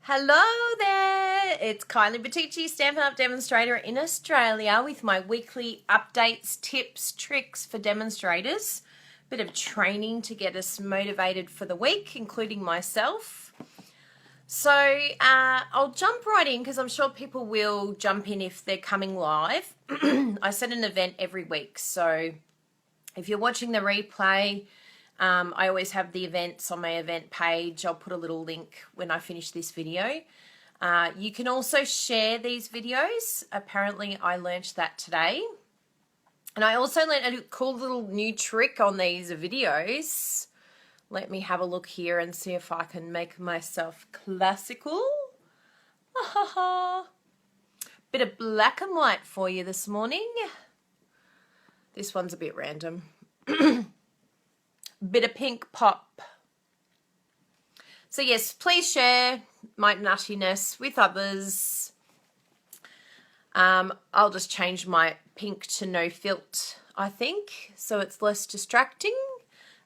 Hello there, it's Kylie Batici, Stampin' Up Demonstrator in Australia with my weekly updates, tips, tricks for demonstrators. Bit of training to get us motivated for the week, including myself. So I'll jump right in because I'm sure people will jump in if they're coming live. I set an event every week, so if you're watching the replay, I always have the events on my event page. I'll put a little link when I finish this video. You can also share these videos. Apparently I learnt that today. And I also learned a cool little new trick on these videos. Let me have a look here and see if I can make myself classical. Bit of black and white for you this morning. This one's a bit random. Bit of pink pop. So yes, please share my nuttiness with others. I'll just change my pink to no filter, I think, so it's less distracting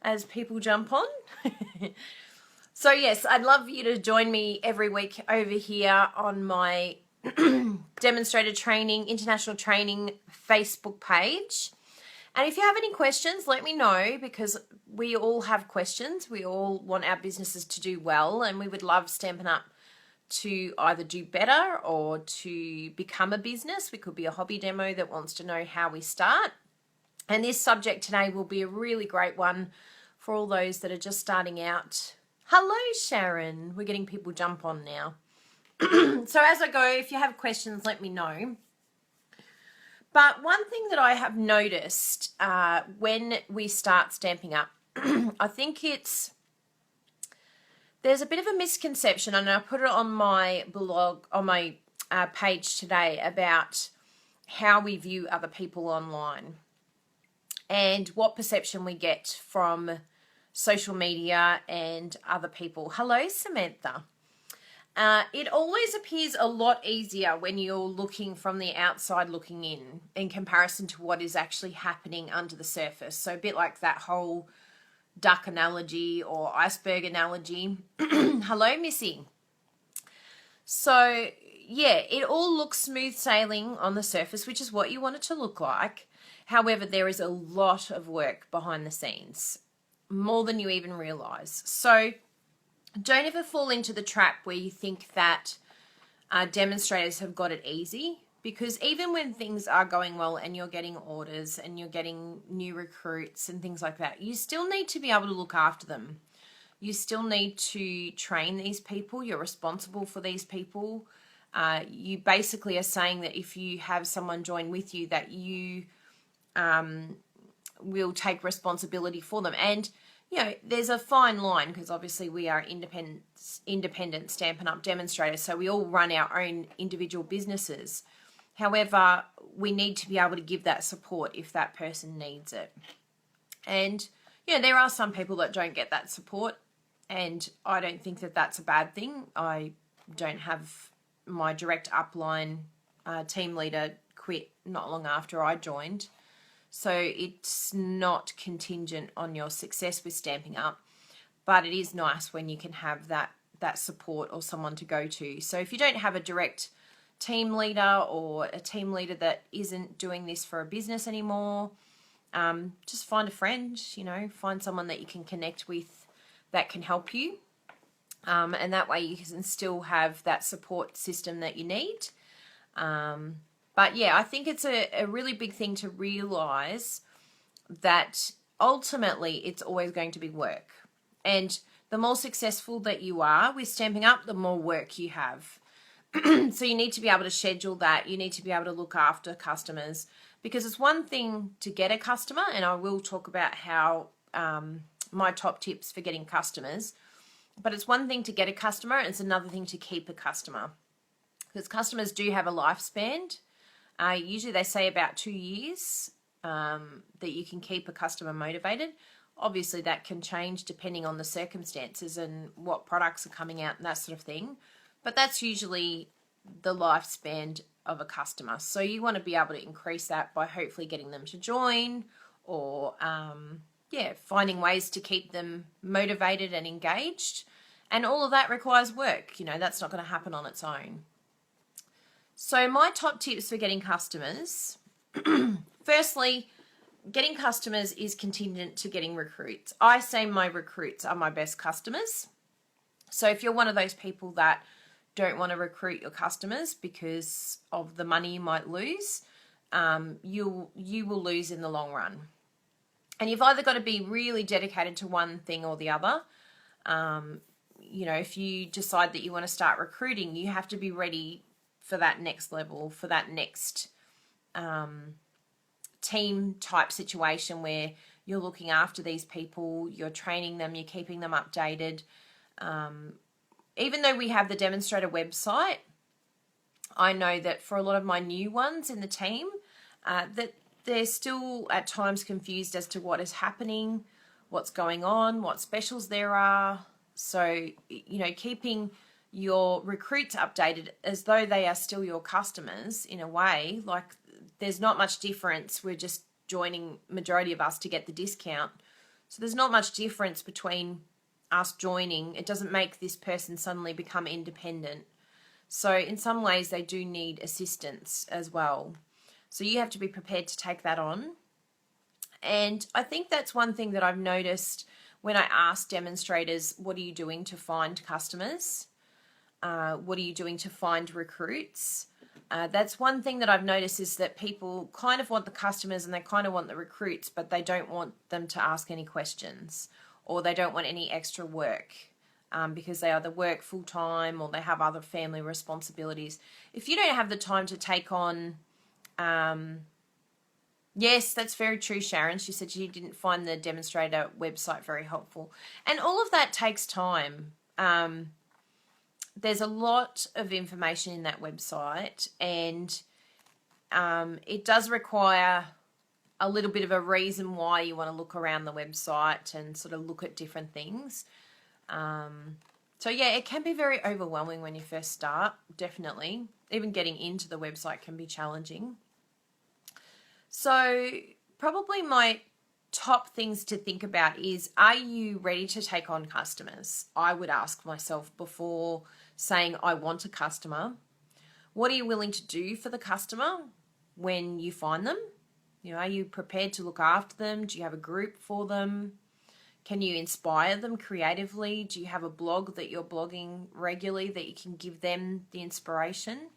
as people jump on. So yes, I'd love you to join me every week over here on my Demonstrator Training, International Training Facebook page. And if you have any questions, let me know, because we all have questions. We all want our businesses to do well, and we would love Stampin' Up to either do better or to become a business. We could be a hobby demo that wants to know how we start. And this subject today will be a really great one for all those that are just starting out. Hello, Sharon. We're getting people jump on now. So as I go, if you have questions, let me know. But one thing that I have noticed when we start Stamping Up, I think there's a bit of a misconception, and I put it on my blog, on my page today, about how we view other people online and what perception we get from social media and other people. Hello, Samantha. It always appears a lot easier when you're looking from the outside looking in comparison to what is actually happening under the surface. So a bit like that whole duck analogy or iceberg analogy. Hello, Missy. So yeah, it all looks smooth sailing on the surface, which is what you want it to look like. However, there is a lot of work behind the scenes, more than you even realize. So don't ever fall into the trap where you think that demonstrators have got it easy, because even when things are going well and you're getting orders and you're getting new recruits and things like that, you still need to be able to look after them. You still need to train these people. You're responsible for these people. You basically are saying that if you have someone join with you, that you will take responsibility for them. And you know, there's a fine line, because obviously we are independent Stampin' Up demonstrators, so we all run our own individual businesses. However, we need to be able to give that support if that person needs it. And, you know, there are some people that don't get that support, and I don't think that that's a bad thing. I don't have my direct upline team leader quit not long after I joined. So it's not contingent on your success with Stamping Up, but it is nice when you can have that support or someone to go to. So if you don't have a direct team leader or a team leader that isn't doing this for a business anymore, just find a friend, you know, find someone that you can connect with that can help you. And that way you can still have that support system that you need. But yeah, I think it's a really big thing to realize that ultimately it's always going to be work. And the more successful that you are with Stamping Up, the more work you have. So you need to be able to schedule that. You need to be able to look after customers, because it's one thing to get a customer, and I will talk about how my top tips for getting customers, but it's one thing to get a customer, and it's another thing to keep a customer, because customers do have a lifespan. Usually they say about 2 years that you can keep a customer motivated. Obviously that can change depending on the circumstances and what products are coming out and that sort of thing. But that's usually the lifespan of a customer. So you want to be able to increase that by hopefully getting them to join, or finding ways to keep them motivated and engaged. And all of that requires work. You know, that's not going to happen on its own. So my top tips for getting customers, firstly, getting customers is contingent to getting recruits. I say my recruits are my best customers. So if you're one of those people that don't want to recruit your customers because of the money you might lose, you will lose in the long run. And you've either got to be really dedicated to one thing or the other. You know, if you decide that you want to start recruiting, you have to be ready for that next level, for that next team type situation where you're looking after these people, you're training them, you're keeping them updated. Even though we have the Demonstrator website, I know that for a lot of my new ones in the team, that they're still at times confused as to what is happening, what's going on, what specials there are. So, you know, keeping your recruits updated as though they are still your customers in a way, like there's not much difference. We're just joining, majority of us, to get the discount. So there's not much difference between us joining. It doesn't make this person suddenly become independent. So in some ways they do need assistance as well. So you have to be prepared to take that on. And I think that's one thing that I've noticed when I ask demonstrators, what are you doing to find customers? What are you doing to find recruits? That's one thing that I've noticed, is that people kind of want the customers and they kind of want the recruits, but they don't want them to ask any questions, or they don't want any extra work because they either work full time or they have other family responsibilities. If you don't have the time to take on, yes, that's very true, Sharon. She said she didn't find the Demonstrator website very helpful. And all of that takes time. There's a lot of information in that website, and it does require a little bit of a reason why you want to look around the website and sort of look at different things. So yeah, it can be very overwhelming when you first start, definitely. Even getting into the website can be challenging. So probably my top things to think about is, are you ready to take on customers? I would ask myself before saying I want a customer. What are you willing to do for the customer when you find them? You know, are you prepared to look after them? Do you have a group for them? Can you inspire them creatively? Do you have a blog that you're blogging regularly that you can give them the inspiration?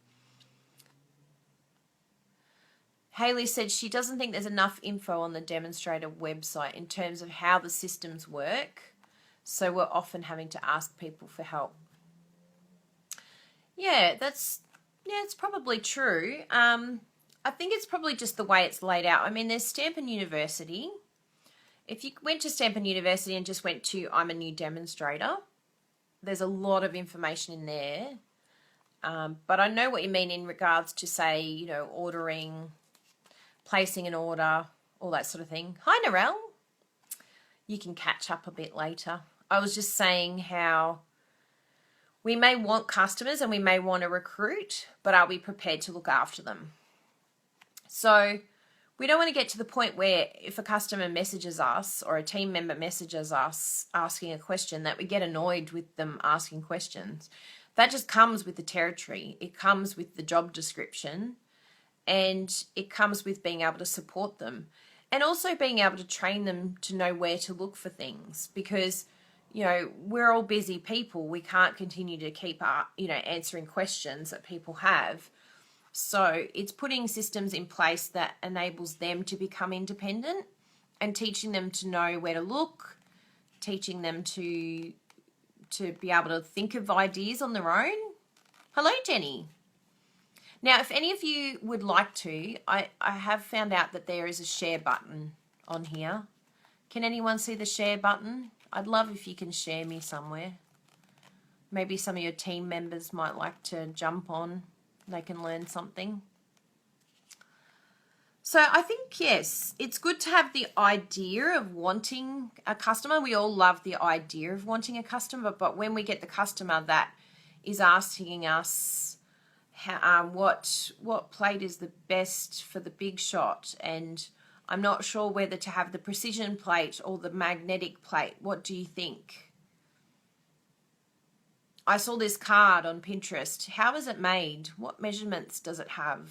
Haley said she doesn't think there's enough info on the Demonstrator website in terms of how the systems work, so we're often having to ask people for help. Yeah, it's probably true. I think it's probably just the way it's laid out. I mean, there's Stampin University. If you went to Stampin University and just went to I'm a new demonstrator, there's a lot of information in there. But I know what you mean in regards to, say, you know, ordering, placing an order, all that sort of thing. Hi, Narelle. You can catch up a bit later. I was just saying how we may want customers and we may want to recruit, but are we prepared to look after them? So we don't want to get to the point where if a customer messages us or a team member messages us asking a question, that we get annoyed with them asking questions. That just comes with the territory. It comes with the job description, and it comes with being able to support them, and also being able to train them to know where to look for things, because, you know, we're all busy people. We can't continue to keep, answering questions that people have. So it's putting systems in place that enables them to become independent and teaching them to know where to look, teaching them to be able to think of ideas on their own. Hello, Jenny. Now, if any of you would like to, I have found out that there is a share button on here. Can anyone see the share button? I'd love if you can share me somewhere. Maybe some of your team members might like to jump on. They can learn something. So I think, yes, it's good to have the idea of wanting a customer. We all love the idea of wanting a customer, but when we get the customer that is asking us what plate is the best for the big shot, and I'm not sure whether to have the precision plate or the magnetic plate, what do you think? I saw this card on Pinterest. How is it made? What measurements does it have?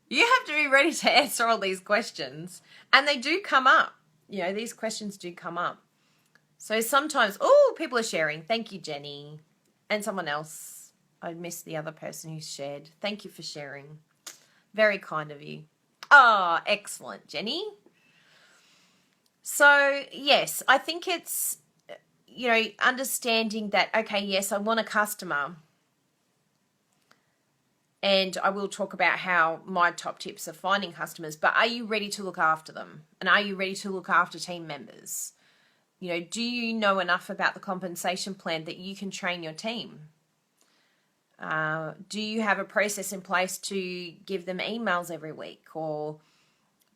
You have to be ready to answer all these questions. And they do come up. You know, these questions do come up. So sometimes, oh, people are sharing. Thank you, Jenny. And someone else. I missed the other person who shared. Thank you for sharing. Very kind of you. Oh, excellent, Jenny. So, yes, I think it's, you know, understanding that, okay, yes, I want a customer. And I will talk about how my top tips are finding customers, but are you ready to look after them? And are you ready to look after team members? You know, do you know enough about the compensation plan that you can train your team? Do you have a process in place to give them emails every week or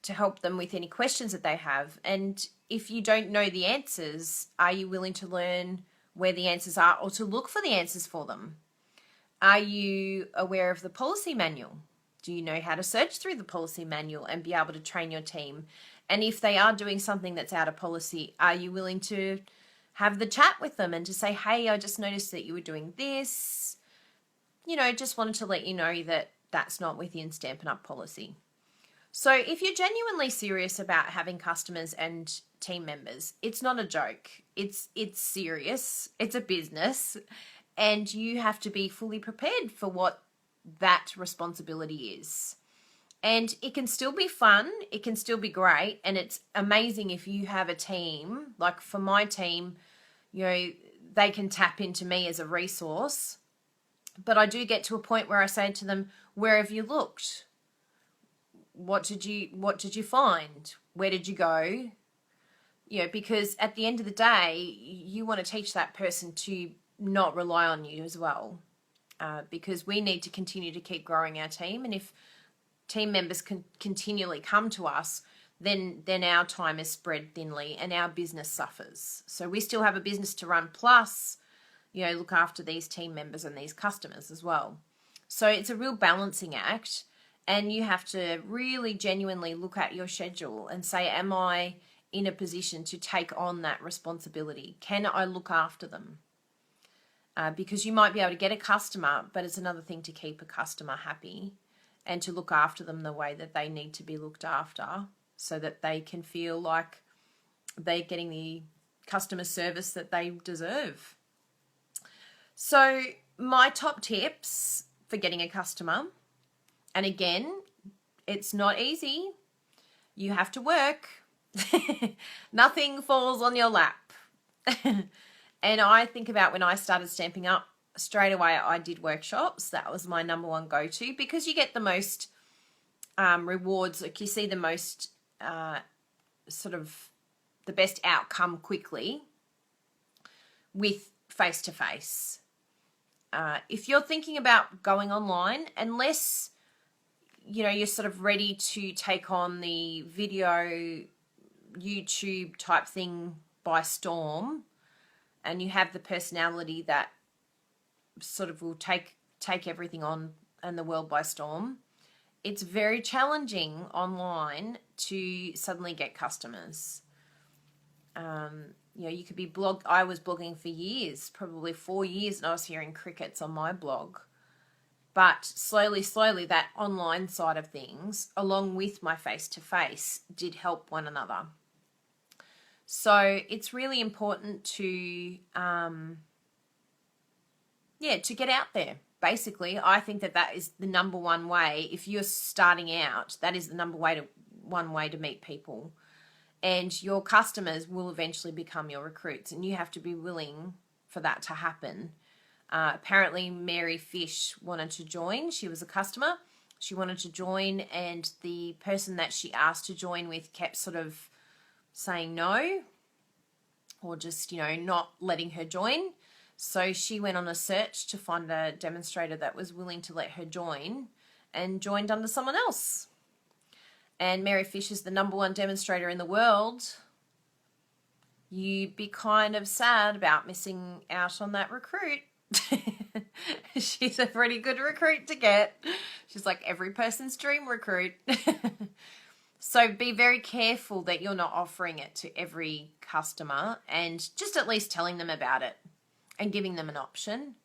to help them with any questions that they have? And if you don't know the answers, are you willing to learn where the answers are or to look for the answers for them? Are you aware of the policy manual? Do you know how to search through the policy manual and be able to train your team? And if they are doing something that's out of policy, are you willing to have the chat with them and to say, hey, I just noticed that you were doing this. You know, just wanted to let you know that that's not within Stampin' Up policy. So if you're genuinely serious about having customers and team members, it's not a joke. It's serious. It's a business. And you have to be fully prepared for what that responsibility is. And it can still be fun. It can still be great. And it's amazing if you have a team. Like for my team, you know, they can tap into me as a resource. But I do get to a point where I say to them, where have you looked? What did you find? Where did you go? You know, because at the end of the day, you want to teach that person to not rely on you as well. Because we need to continue to keep growing our team. And if team members can continually come to us, then our time is spread thinly and our business suffers. So we still have a business to run, plus, you know, look after these team members and these customers as well. So it's a real balancing act, and you have to really genuinely look at your schedule and say, am I in a position to take on that responsibility? Can I look after them? Because you might be able to get a customer, but it's another thing to keep a customer happy and to look after them the way that they need to be looked after so that they can feel like they're getting the customer service that they deserve. So my top tips for getting a customer, and again, it's not easy. You have to work. Nothing falls on your lap. And I think about when I started Stamping Up, straight away I did workshops. That was my number one go-to because you get the most rewards. Like you see the most sort of the best outcome quickly with face-to-face. If you're thinking about going online, unless, you know, you're sort of ready to take on the video YouTube type thing by storm, and you have the personality that sort of will take everything on and the world by storm, it's very challenging online to suddenly get customers. You know, you could be I was blogging for years, probably 4 years, and I was hearing crickets on my blog. But slowly, that online side of things, along with my face-to-face, did help one another. So it's really important to, to get out there. Basically, I think that is the number one way. If you're starting out, that is the one way to meet people. And your customers will eventually become your recruits, and you have to be willing for that to happen. Apparently, Mary Fish wanted to join. She was a customer. She wanted to join, and the person that she asked to join with kept sort of saying no, or just, you know, not letting her join. So she went on a search to find a demonstrator that was willing to let her join, and joined under someone else. And Mary Fish is the number one demonstrator in the world. You'd be kind of sad about missing out on that recruit. She's a pretty good recruit to get. She's like every person's dream recruit. So be very careful that you're not offering it to every customer, and just at least telling them about it and giving them an option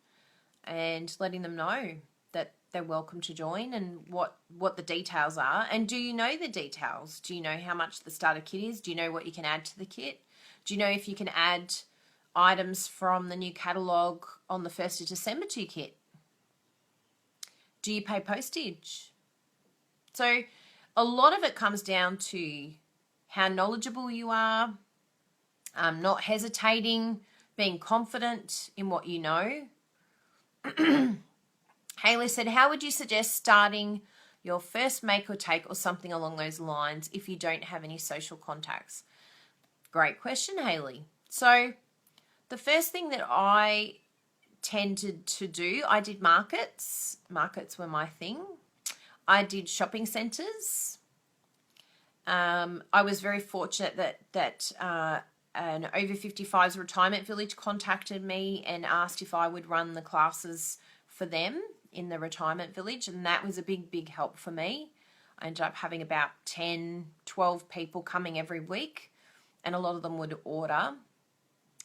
and letting them know that they're welcome to join and what the details are. And do you know the details? Do you know how much the starter kit is? Do you know what you can add to the kit? Do you know if you can add items from the new catalogue on the 1st of December to your kit? Do you pay postage? So a lot of it comes down to how knowledgeable you are, not hesitating, being confident in what you know. Haley said, how would you suggest starting your first make or take or something along those lines if you don't have any social contacts? Great question, Haley. So the first thing that I tended to do, I did markets. Markets were my thing. I did shopping centres. I was very fortunate that an over 55s retirement village contacted me and asked if I would run the classes for them in the retirement village, and that was a big help for me. I ended up having about 10, 12 people coming every week, and a lot of them would order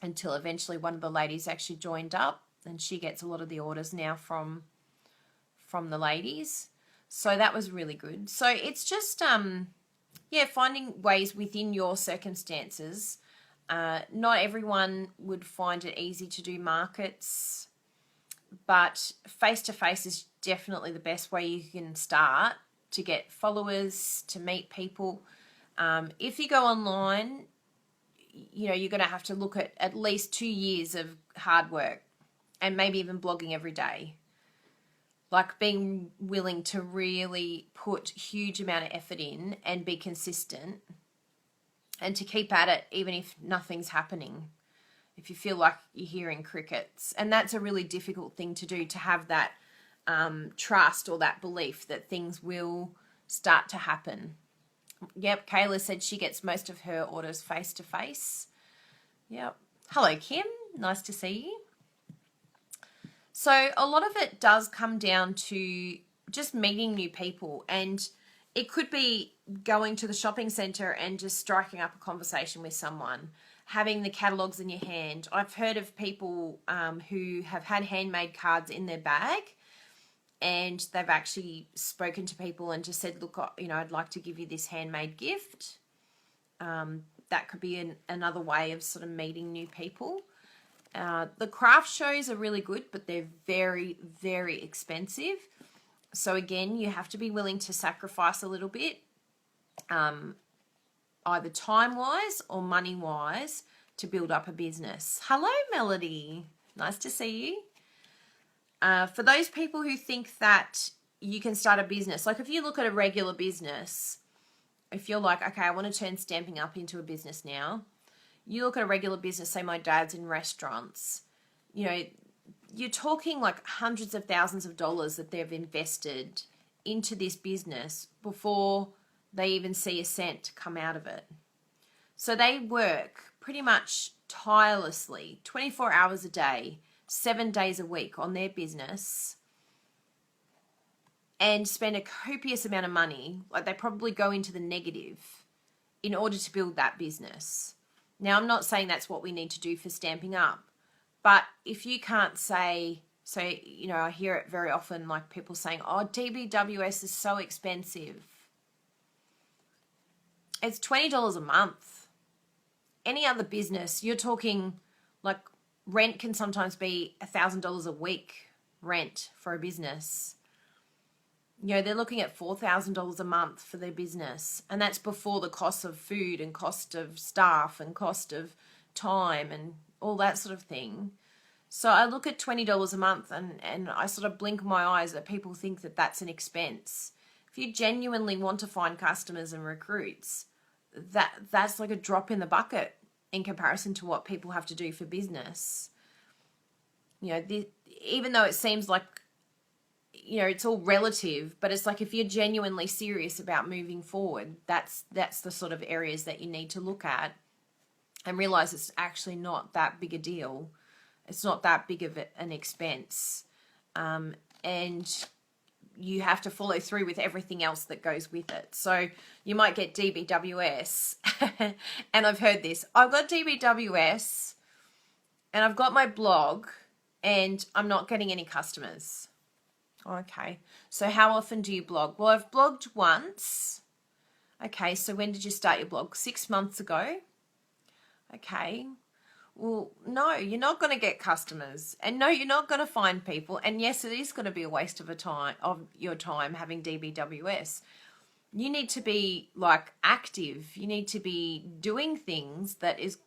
until eventually one of the ladies actually joined up, and she gets a lot of the orders now from the ladies. So that was really good. So it's just finding ways within your circumstances. Not everyone would find it easy to do markets, but face-to-face is definitely the best way you can start to get followers, to meet people. If you go online, you know, you're going to have to look at least 2 years of hard work and maybe even blogging every day. Like being willing to really put huge amount of effort in and be consistent and to keep at it even if nothing's happening. If you feel like you're hearing crickets. And that's a really difficult thing to do, to have that trust or that belief that things will start to happen. Yep, Kayla said she gets most of her orders face-to-face. Yep. Hello, Kim. Nice to see you. So a lot of it does come down to just meeting new people, and it could be going to the shopping centre and just striking up a conversation with someone, having the catalogues in your hand. I've heard of people who have had handmade cards in their bag, and they've actually spoken to people and just said, look, you know, I'd like to give you this handmade gift. That could be another way of sort of meeting new people. The craft shows are really good, but they're very, very expensive. So again, you have to be willing to sacrifice a little bit, either time-wise or money-wise, to build up a business. Hello, Melody. Nice to see you. For those people who think that you can start a business, like if you look at a regular business, if you're like, okay, I want to turn Stamping Up into a business now, you look at a regular business, say my dad's in restaurants, you know, you're talking like hundreds of thousands of dollars that they've invested into this business before they even see a cent come out of it. So they work pretty much tirelessly, 24 hours a day, 7 days a week on their business, and spend a copious amount of money. Like they probably go into the negative in order to build that business. Now, I'm not saying that's what we need to do for Stamping Up, but if you can't say, so, you know, I hear it very often, like people saying, oh, DBWS is so expensive. It's $20 a month. Any other business, you're talking like rent can sometimes be $1,000 a week rent for a business. You know, they're looking at $4,000 a month for their business. And that's before the cost of food and cost of staff and cost of time and all that sort of thing. So I look at $20 a month and I sort of blink my eyes that people think that that's an expense. If you genuinely want to find customers and recruits, that's like a drop in the bucket in comparison to what people have to do for business. You know, even though it seems like, you know, it's all relative, but it's like if you're genuinely serious about moving forward, that's the sort of areas that you need to look at and realize it's actually not that big a deal. It's not that big of an expense. And you have to follow through with everything else that goes with it. So you might get DBWS, and I've heard this. I've got DBWS, and I've got my blog, and I'm not getting any customers. Okay, so how often do you blog? Well, I've blogged once. Okay, so when did you start your blog? 6 months ago. Okay. Well, no, you're not going to get customers, and no, you're not going to find people. And yes, it is going to be a waste of your time having DBWS. You need to be like active. You need to be doing things that is,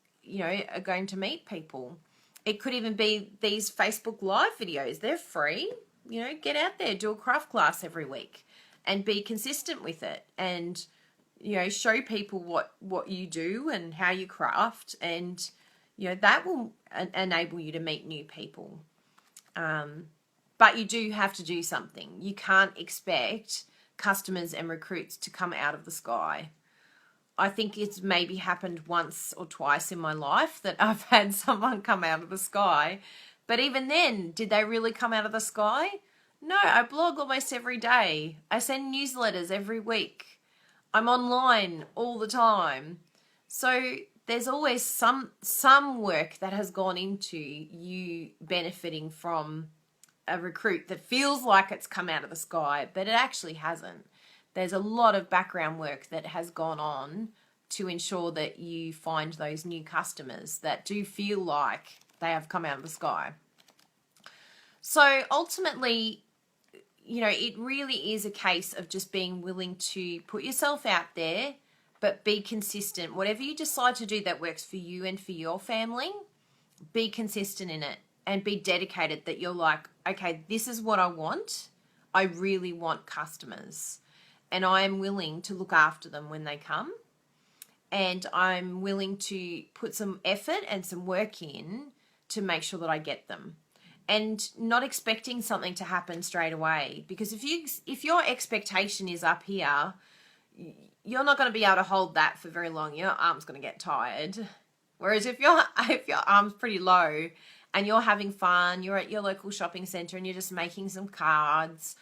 are going to meet people. It could even be these Facebook Live videos. They're free. Get out there, do a craft class every week, and be consistent with it, and show people what you do and how you craft, and that will enable you to meet new people. But you do have to do something. You can't expect customers and recruits to come out of the sky. I think it's maybe happened once or twice in my life that I've had someone come out of the sky. But even then, did they really come out of the sky? No, I blog almost every day. I send newsletters every week. I'm online all the time. So there's always some work that has gone into you benefiting from a recruit that feels like it's come out of the sky, but it actually hasn't. There's a lot of background work that has gone on to ensure that you find those new customers that do feel like they have come out of the sky. So ultimately, it really is a case of just being willing to put yourself out there, but be consistent. Whatever you decide to do that works for you and for your family, be consistent in it and be dedicated that you're like, okay, this is what I want. I really want customers, and I am willing to look after them when they come, and I'm willing to put some effort and some work in to make sure that I get them, and not expecting something to happen straight away. Because if your expectation is up here, you're not going to be able to hold that for very long. Your arm's going to get tired. Whereas if your arm's pretty low and you're having fun, you're at your local shopping centre and you're just making some cards,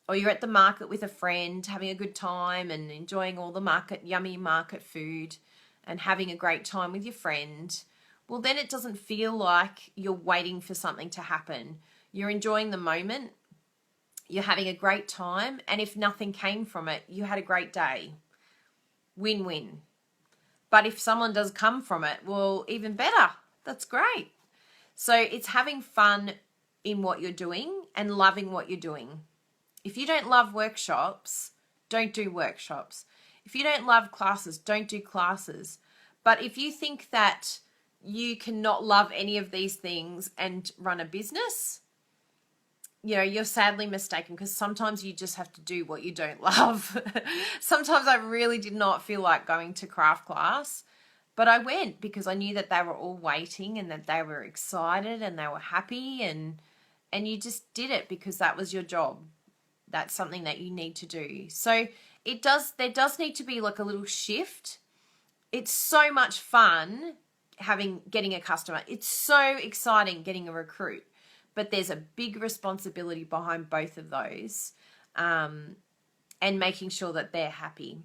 or you're at the market with a friend having a good time and enjoying all the yummy market food and having a great time with your friend, well, then it doesn't feel like you're waiting for something to happen. You're enjoying the moment. You're having a great time. And if nothing came from it, you had a great day. Win-win. But if someone does come from it, well, even better. That's great. So it's having fun in what you're doing and loving what you're doing. If you don't love workshops, don't do workshops. If you don't love classes, don't do classes. But if you think that you cannot love any of these things and run a business, you're sadly mistaken, because sometimes you just have to do what you don't love. Sometimes I really did not feel like going to craft class, but I went because I knew that they were all waiting and that they were excited and they were happy, and you just did it because that was your job. That's something that you need to do. So there does need to be like a little shift. It's so much fun getting a customer. It's so exciting getting a recruit. But there's a big responsibility behind both of those, and making sure that they're happy.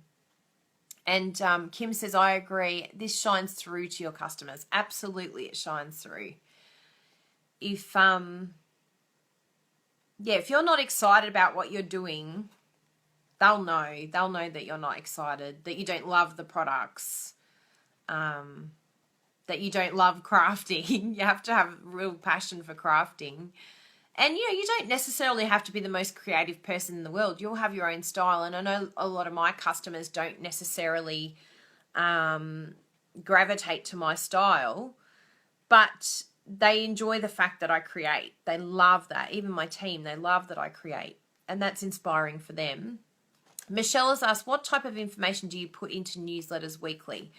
And Kim says, I agree. This shines through to your customers. Absolutely, it shines through. If you're not excited about what you're doing, they'll know. They'll know that you're not excited, that you don't love the products, that you don't love crafting. You have to have real passion for crafting. And, you don't necessarily have to be the most creative person in the world. You'll have your own style. And I know a lot of my customers don't necessarily gravitate to my style, but they enjoy the fact that I create. They love that. Even my team, they love that I create. And that's inspiring for them. Michelle has asked, what type of information do you put into newsletters weekly?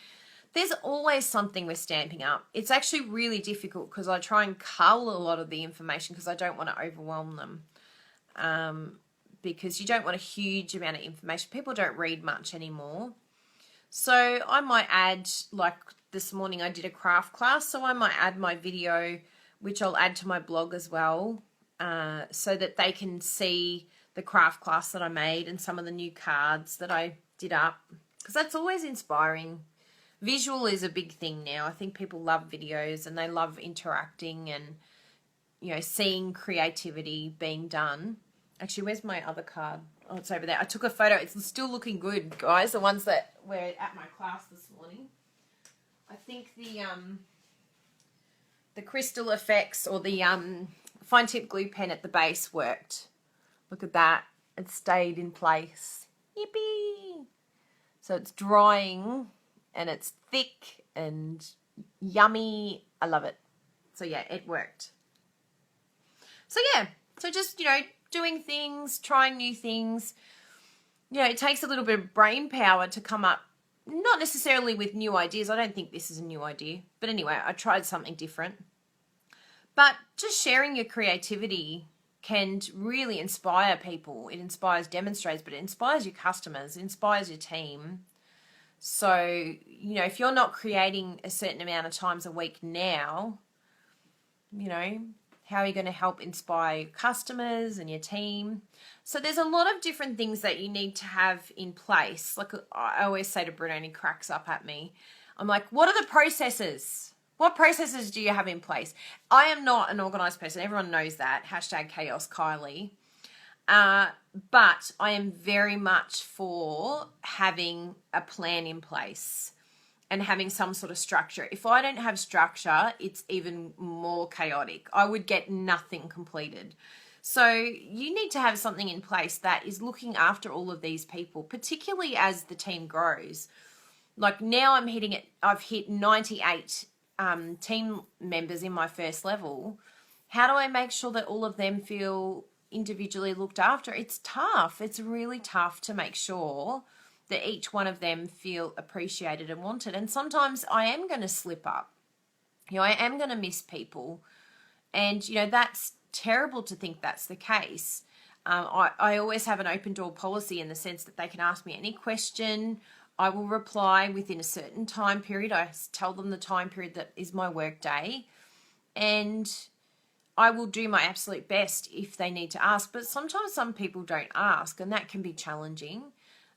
There's always something we're stamping up. It's actually really difficult because I try and cull a lot of the information because I don't want to overwhelm them. Because you don't want a huge amount of information. People don't read much anymore. So I might add, like this morning I did a craft class, so I might add my video, which I'll add to my blog as well, so that they can see the craft class that I made and some of the new cards that I did up, because that's always inspiring. Visual is a big thing now. I think people love videos and they love interacting and, you know, seeing creativity being done. Actually, where's my other card? Oh, it's over there. I took a photo. It's still looking good, guys. The ones that were at my class this morning. I think the crystal effects or the fine tip glue pen at the base worked. Look at that. It stayed in place. Yippee! So it's drying and it's thick and yummy. I love it. So yeah, it worked. So yeah, so just, you know, doing things, trying new things. You know, it takes a little bit of brain power to come up, not necessarily with new ideas. I don't think this is a new idea. But anyway, I tried something different. But just sharing your creativity can really inspire people. It inspires demonstrators, but it inspires your customers, it inspires your team. So, you know, if you're not creating a certain amount of times a week now, you know, how are you going to help inspire your customers and your team? So there's a lot of different things that you need to have in place. Like I always say to Bruno, and he cracks up at me. I'm like, what are the processes? What processes do you have in place? I am not an organized person. Everyone knows that. Hashtag chaos Kylie. But I am very much for having a plan in place and having some sort of structure. If I don't have structure, it's even more chaotic. I would get nothing completed. So you need to have something in place that is looking after all of these people, particularly as the team grows. Like now I've hit 98 team members in my first level. How do I make sure that all of them feel individually looked after? It's tough. It's really tough to make sure that each one of them feel appreciated and wanted. And sometimes I am going to slip up. You know, I am going to miss people. And, you know, that's terrible to think that's the case. I always have an open door policy in the sense that they can ask me any question. I will reply within a certain time period. I tell them the time period that is my work day. And I will do my absolute best if they need to ask. But sometimes some people don't ask, and that can be challenging.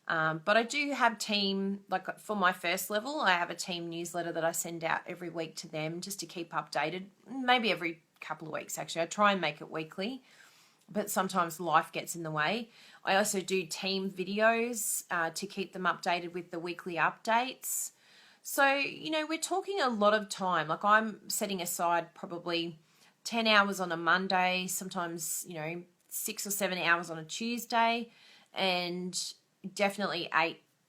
But I do have team, like for my first level, I have a team newsletter that I send out every week to them just to keep updated. Maybe every couple of weeks, actually. I try and make it weekly, but sometimes life gets in the way. I also do team videos to keep them updated with the weekly updates. So, you know, we're talking a lot of time. Like I'm setting aside probably 10 hours on a Monday, sometimes, you know, 6 or 7 hours on a Tuesday, and definitely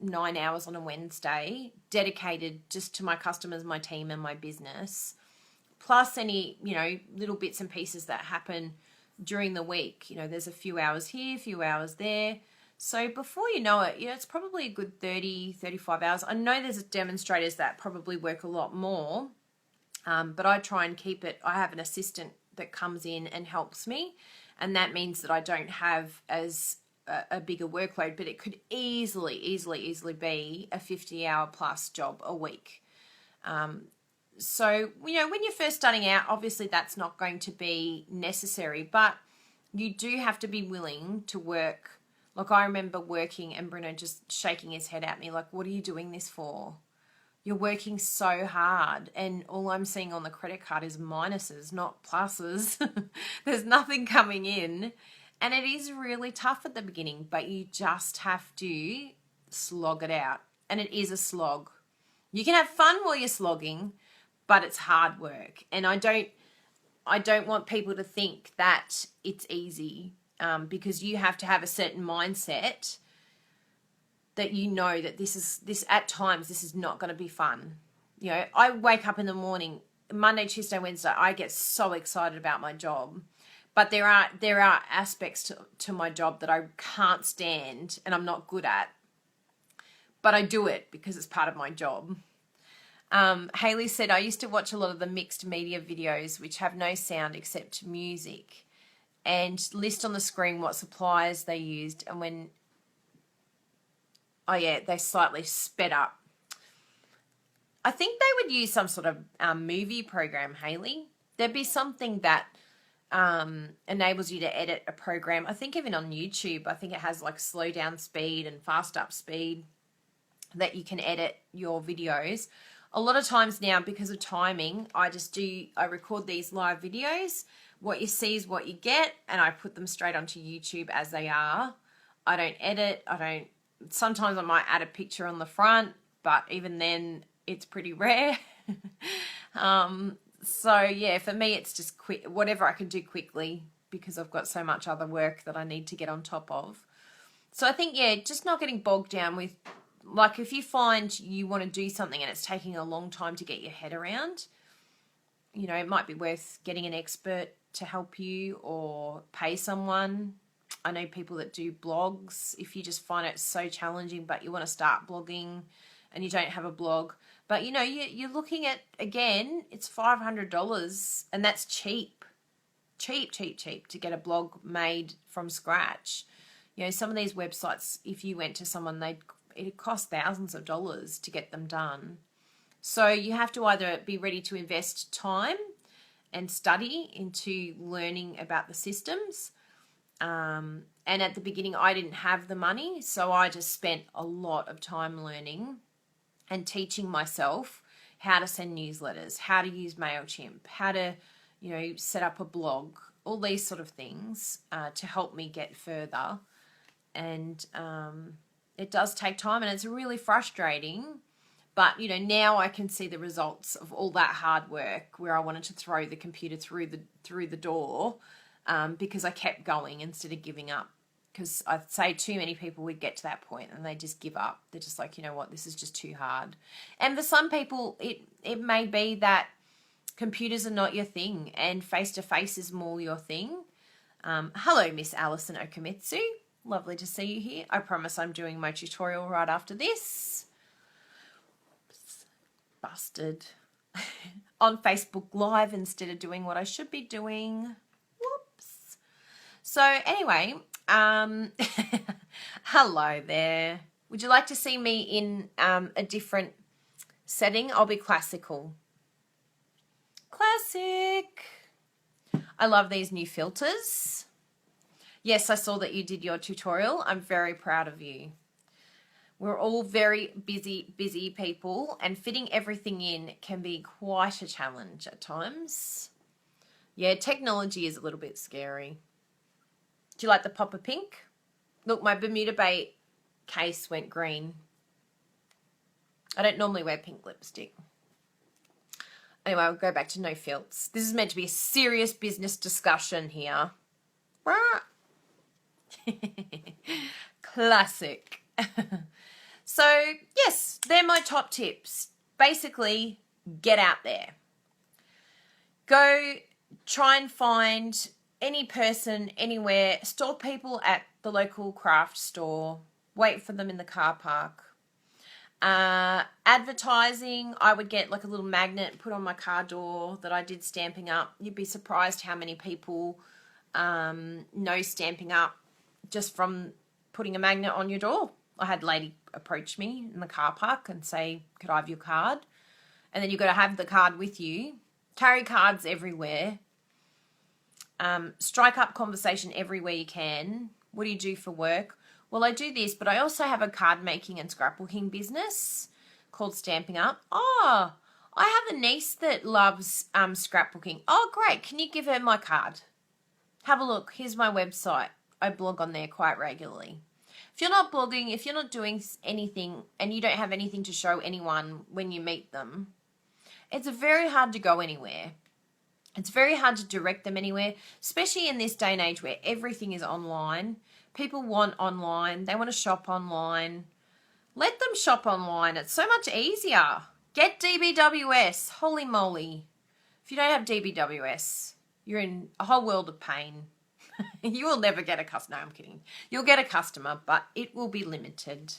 8-9 hours on a Wednesday dedicated just to my customers, my team and my business, plus any, you know, little bits and pieces that happen during the week. You know, there's a few hours here, a few hours there. So before you know it, it's probably a good 30-35 hours. I know there's demonstrators that probably work a lot more, but I try and keep it. I have an assistant that comes in and helps me, and that means that I don't have as a bigger workload, but it could easily be a 50-hour plus job a week. So, you know, when you're first starting out, obviously that's not going to be necessary, but you do have to be willing to work. Like I remember working and Bruno just shaking his head at me like, what are you doing this for? You're working so hard, and all I'm seeing on the credit card is minuses, not pluses. There's nothing coming in. And it is really tough at the beginning, but you just have to slog it out. And it is a slog. You can have fun while you're slogging, but it's hard work. And I don't want people to think that it's easy, because you have to have a certain mindset that you know that this at times this is not going to be fun. You know, I wake up in the morning, Monday, Tuesday, Wednesday, I get so excited about my job. But there are aspects to my job that I can't stand and I'm not good at. But I do it because it's part of my job. Haley said, I used to watch a lot of the mixed media videos which have no sound except music and list on the screen what suppliers they used, and when, they slightly sped up. I think they would use some sort of movie program, Haley. There'd be something that enables you to edit a program. I think even on YouTube, I think it has like slow down speed and fast up speed that you can edit your videos. A lot of times now, because of timing, I record these live videos. What you see is what you get, and I put them straight onto YouTube as they are. I don't edit. Sometimes I might add a picture on the front, but even then it's pretty rare. So yeah, for me, it's just quick, whatever I can do quickly, because I've got so much other work that I need to get on top of. So I think, yeah, just not getting bogged down with, like, if you find you want to do something and it's taking a long time to get your head around, you know, it might be worth getting an expert to help you or pay someone. I know people that do blogs. If you just find it so challenging, but you want to start blogging and you don't have a blog, but, you know, you're looking at, again, it's $500, and that's cheap to get a blog made from scratch. You know, some of these websites, if you went to someone, it'd cost thousands of dollars to get them done. So you have to either be ready to invest time and study into learning about the systems. And at the beginning, I didn't have the money, so I just spent a lot of time learning and teaching myself how to send newsletters, how to use MailChimp, how to, you know, set up a blog, all these sort of things to help me get further. And it does take time, and it's really frustrating. But, you know, now I can see the results of all that hard work where I wanted to throw the computer through the door because I kept going instead of giving up. Because I'd say too many people would get to that point and they just give up. They're just like, you know what, this is just too hard. And for some people, it may be that computers are not your thing and face-to-face is more your thing. Hello, Miss Alison Okamitsu. Lovely to see you here. I promise I'm doing my tutorial right after this. Busted. On Facebook Live instead of doing what I should be doing. Whoops. So anyway, hello there. Would you like to see me in a different setting? I'll be classical. Classic. I love these new filters. Yes, I saw that you did your tutorial. I'm very proud of you. We're all very busy people, and fitting everything in can be quite a challenge at times. Yeah, technology is a little bit scary. Do you like the pop of pink? Look, my Bermuda Bay case went green. I don't normally wear pink lipstick. Anyway, I'll go back to no filts. This is meant to be a serious business discussion here. Classic. So, yes, they're my top tips. Basically, get out there. Go try and find any person, anywhere. Stalk people at the local craft store. Wait for them in the car park. Advertising, I would get like a little magnet put on my car door that I did Stamping Up. You'd be surprised how many people know Stamping Up just from putting a magnet on your door. I had a lady approach me in the car park and say, could I have your card? And then you've got to have the card with you. Carry cards everywhere. Strike up conversation everywhere you can. What do you do for work? Well, I do this, but I also have a card making and scrapbooking business called Stamping Up. Oh, I have a niece that loves scrapbooking. Oh, great. Can you give her my card? Have a look. Here's my website. I blog on there quite regularly. If you're not blogging, if you're not doing anything and you don't have anything to show anyone when you meet them, it's very hard to go anywhere. It's very hard to direct them anywhere, especially in this day and age where everything is online. People want online. They want to shop online. Let them shop online. It's so much easier. Get DBWS. Holy moly. If you don't have DBWS, you're in a whole world of pain. You will never get a customer. No, I'm kidding. You'll get a customer, but it will be limited.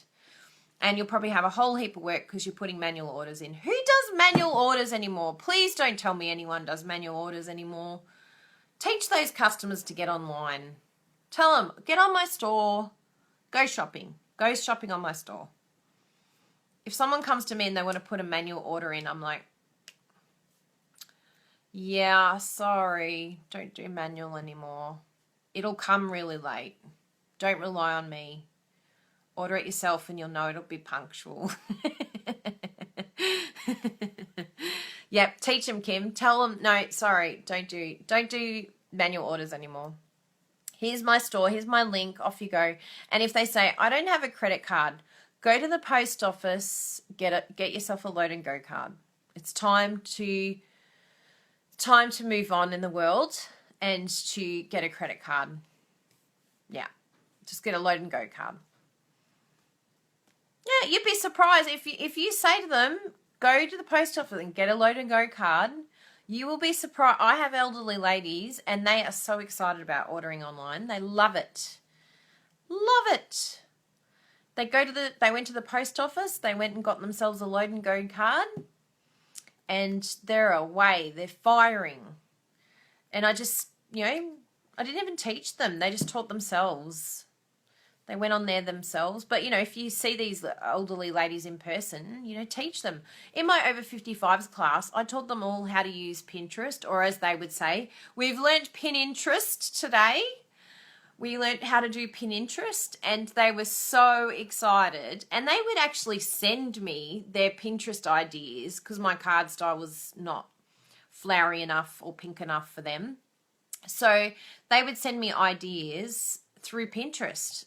And you'll probably have a whole heap of work because you're putting manual orders in. Who does manual orders anymore? Please don't tell me anyone does manual orders anymore. Teach those customers to get online. Tell them, get on my store. Go shopping. Go shopping on my store. If someone comes to me and they want to put a manual order in, I'm like, Yeah, sorry. Don't do manual anymore. It'll come really late. Don't rely on me. Order it yourself and you'll know it'll be punctual. Yep, teach them, Kim. Tell them, no, sorry, don't do manual orders anymore. Here's my store, here's my link, off you go. And if they say, I don't have a credit card, go to the post office, get yourself a load and go card. It's time to move on in the world and to get a credit card. Yeah, just get a load and go card. Yeah, you'd be surprised if you say to them, go to the post office and get a load and go card. You will be surprised. I have elderly ladies and they are so excited about ordering online. They love it. Love it. They went to the post office, they went and got themselves a load and go card, and they're away. They're firing. And I just, I didn't even teach them. They just taught themselves. They went on there themselves. But, if you see these elderly ladies in person, teach them. In my over 55s class, I taught them all how to use Pinterest, or as they would say, we've learnt Pininterest today. We learnt how to do Pininterest, and they were so excited. And they would actually send me their Pinterest ideas because my card style was not flowery enough or pink enough for them. So they would send me ideas through Pinterest.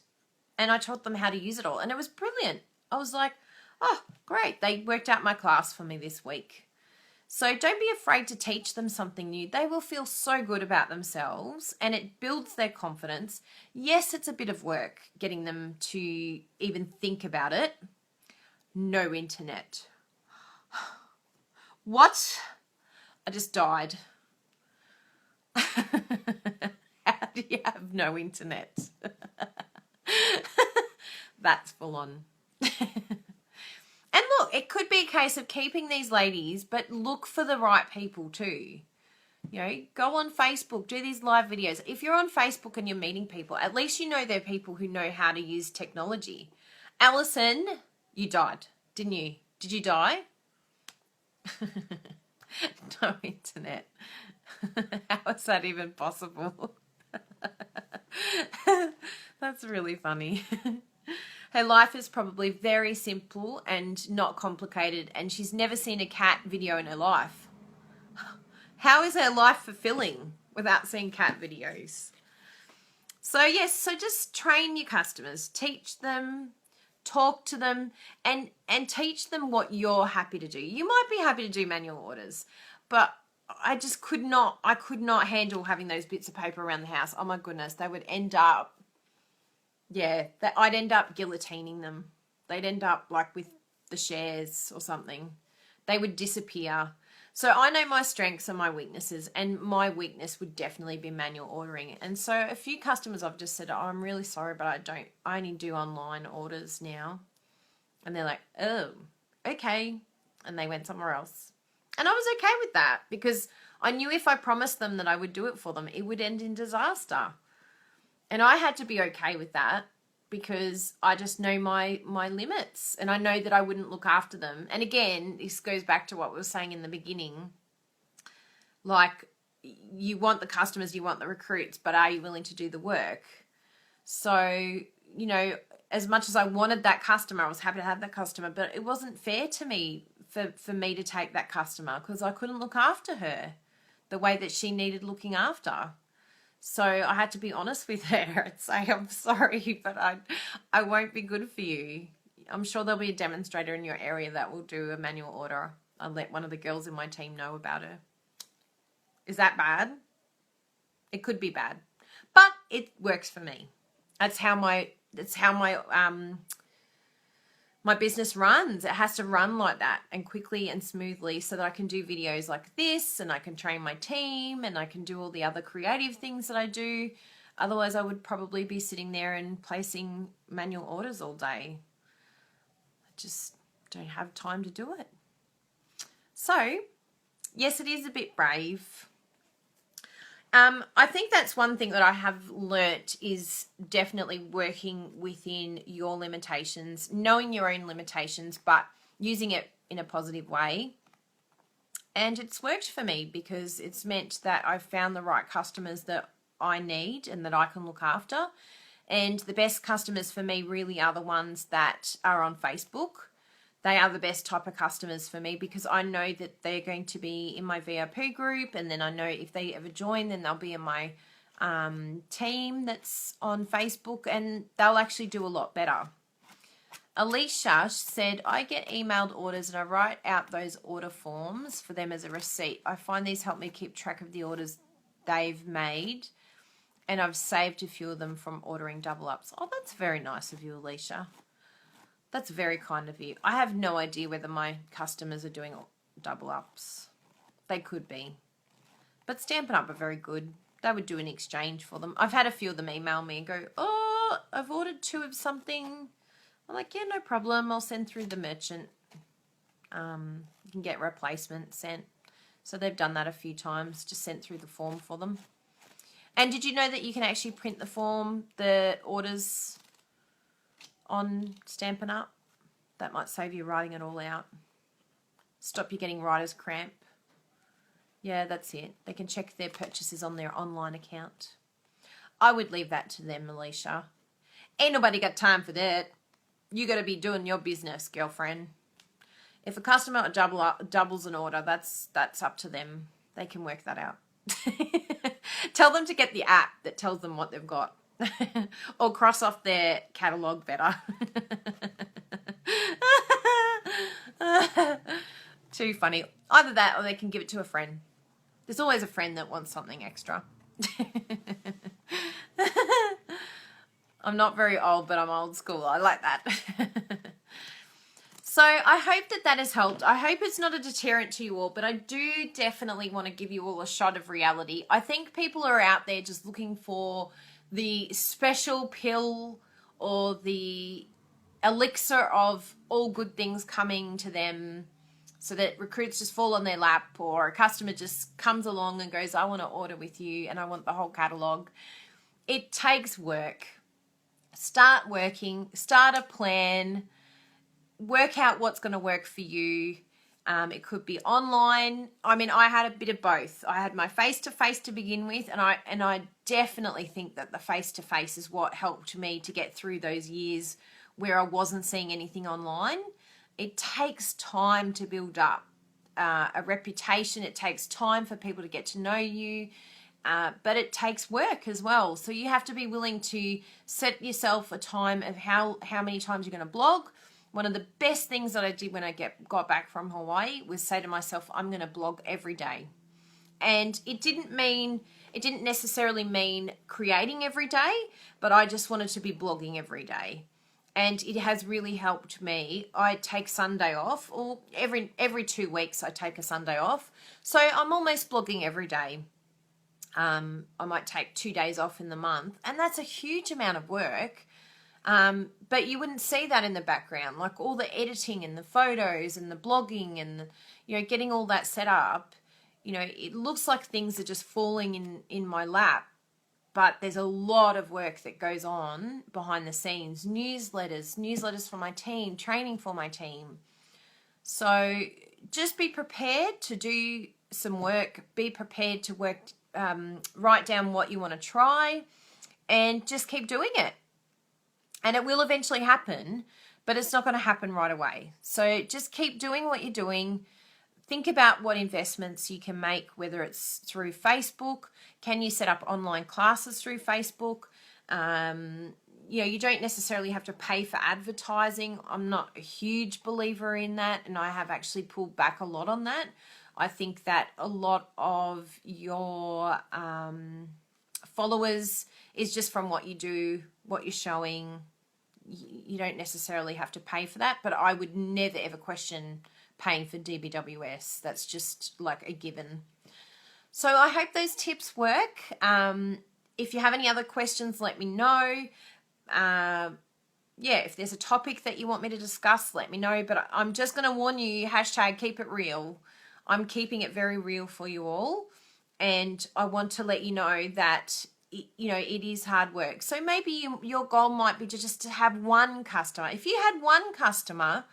And I taught them how to use it all. And it was brilliant. I was like, oh, great. They worked out my class for me this week. So don't be afraid to teach them something new. They will feel so good about themselves and it builds their confidence. Yes, it's a bit of work getting them to even think about it. No internet. What? I just died. How do you have no internet? That's full on. And look, it could be a case of keeping these ladies, but look for the right people too. Go on Facebook, do these live videos. If you're on Facebook and you're meeting people, at least you know they're people who know how to use technology. Alison, you died, didn't you? Did you die? No internet. How is that even possible? That's really funny. Her life is probably very simple and not complicated, and she's never seen a cat video in her life. How is her life fulfilling without seeing cat videos? So yes, so just train your customers, teach them, talk to them, and teach them what you're happy to do. You might be happy to do manual orders, but I just could not handle having those bits of paper around the house. Oh my goodness, they would end up, I'd end up guillotining them. They'd end up like with the shares or something. They would disappear. So I know my strengths and my weaknesses, and my weakness would definitely be manual ordering. And so a few customers I've just said, oh, I'm really sorry, but I only do online orders now. And they're like, oh, okay. And they went somewhere else. And I was okay with that because I knew if I promised them that I would do it for them, it would end in disaster. And I had to be okay with that because I just know my limits and I know that I wouldn't look after them. And again, this goes back to what we were saying in the beginning. Like, you want the customers, you want the recruits, but are you willing to do the work? So, as much as I wanted that customer, I was happy to have that customer, but it wasn't fair to me for me to take that customer because I couldn't look after her the way that she needed looking after. So I had to be honest with her and say, I'm sorry, but I won't be good for you. I'm sure there'll be a demonstrator in your area that will do a manual order. I'll let one of the girls in my team know about her. Is that bad? It could be bad, but it works for me. That's how my business runs. It has to run like that and quickly and smoothly so that I can do videos like this and I can train my team and I can do all the other creative things that I do. Otherwise, I would probably be sitting there and placing manual orders all day. I just don't have time to do it. So, yes, it is a bit brave. I think that's one thing that I have learnt is definitely working within your limitations, knowing your own limitations, but using it in a positive way. And it's worked for me because it's meant that I've found the right customers that I need and that I can look after. And the best customers for me really are the ones that are on Facebook. They are the best type of customers for me because I know that they're going to be in my VIP group, and then I know if they ever join, then they'll be in my team that's on Facebook, and they'll actually do a lot better. Alicia said, I get emailed orders and I write out those order forms for them as a receipt. I find these help me keep track of the orders they've made, and I've saved a few of them from ordering double ups. Oh, that's very nice of you, Alicia. That's very kind of you. I have no idea whether my customers are doing double ups. They could be. But Stampin' Up are very good. They would do an exchange for them. I've had a few of them email me and go, oh, I've ordered 2 of something. I'm like, yeah, no problem. I'll send through the merchant. You can get replacements sent. So they've done that a few times, just sent through the form for them. And did you know that you can actually print the orders on Stampin' Up? That might save you writing it all out. Stop you getting writer's cramp. Yeah, that's it. They can check their purchases on their online account. I would leave that to them, Alicia. Ain't nobody got time for that. You got to be doing your business, girlfriend. If a customer doubles an order, that's up to them. They can work that out. Tell them to get the app that tells them what they've got. Or cross off their catalogue better. Too funny. Either that or they can give it to a friend. There's always a friend that wants something extra. I'm not very old, but I'm old school. I like that. So I hope that has helped. I hope it's not a deterrent to you all, but I do definitely want to give you all a shot of reality. I think people are out there just looking for the special pill or the elixir of all good things coming to them so that recruits just fall on their lap, or a customer just comes along and goes, I want to order with you and I want the whole catalogue. It takes work. Start working, start a plan, work out what's going to work for you. It could be online. I mean, I had a bit of both. I had my face-to-face to begin with, and I definitely think that the face-to-face is what helped me to get through those years where I wasn't seeing anything online. It takes time to build up a reputation. It takes time for people to get to know you. But it takes work as well. So you have to be willing to set yourself a time of how many times you're going to blog. One of the best things that I did when I got back from Hawaii was say to myself, I'm going to blog every day. And it didn't necessarily mean creating every day, but I just wanted to be blogging every day. And it has really helped me. I take Sunday off, or every 2 weeks I take a Sunday off. So I'm almost blogging every day. I might take 2 days off in the month, and that's a huge amount of work. But you wouldn't see that in the background, like all the editing and the photos and the blogging and getting all that set up. It looks like things are just falling in my lap, but there's a lot of work that goes on behind the scenes. Newsletters for my team, training for my team. So just be prepared to do some work. Be prepared to work. Write down what you want to try and just keep doing it. And it will eventually happen, but it's not going to happen right away. So just keep doing what you're doing. Think about what investments you can make, whether it's through Facebook. Can you set up online classes through Facebook? You don't necessarily have to pay for advertising. I'm not a huge believer in that, and I have actually pulled back a lot on that. I think that a lot of your followers is just from what you do, what you're showing. You don't necessarily have to pay for that, but I would never ever question paying for DBWS. That's just like a given. So I hope those tips work. If you have any other questions, let me know. If there's a topic that you want me to discuss, let me know. But I'm just going to warn you, #keep it real. I'm keeping it very real for you all. And I want to let you know that, it is hard work. So maybe your goal might be to have one customer. If you had one customer,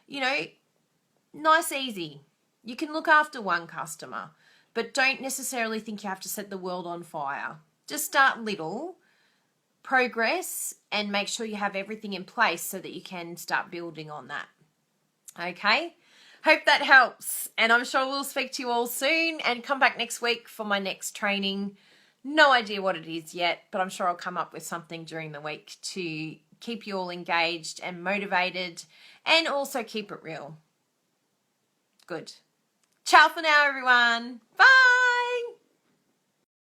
nice, easy. You can look after one customer, but don't necessarily think you have to set the world on fire. Just start little, progress, and make sure you have everything in place so that you can start building on that. Okay? Hope that helps. And I'm sure we'll speak to you all soon and come back next week for my next training. No idea what it is yet, but I'm sure I'll come up with something during the week to keep you all engaged and motivated and also keep it real. Good. Ciao for now, everyone. Bye.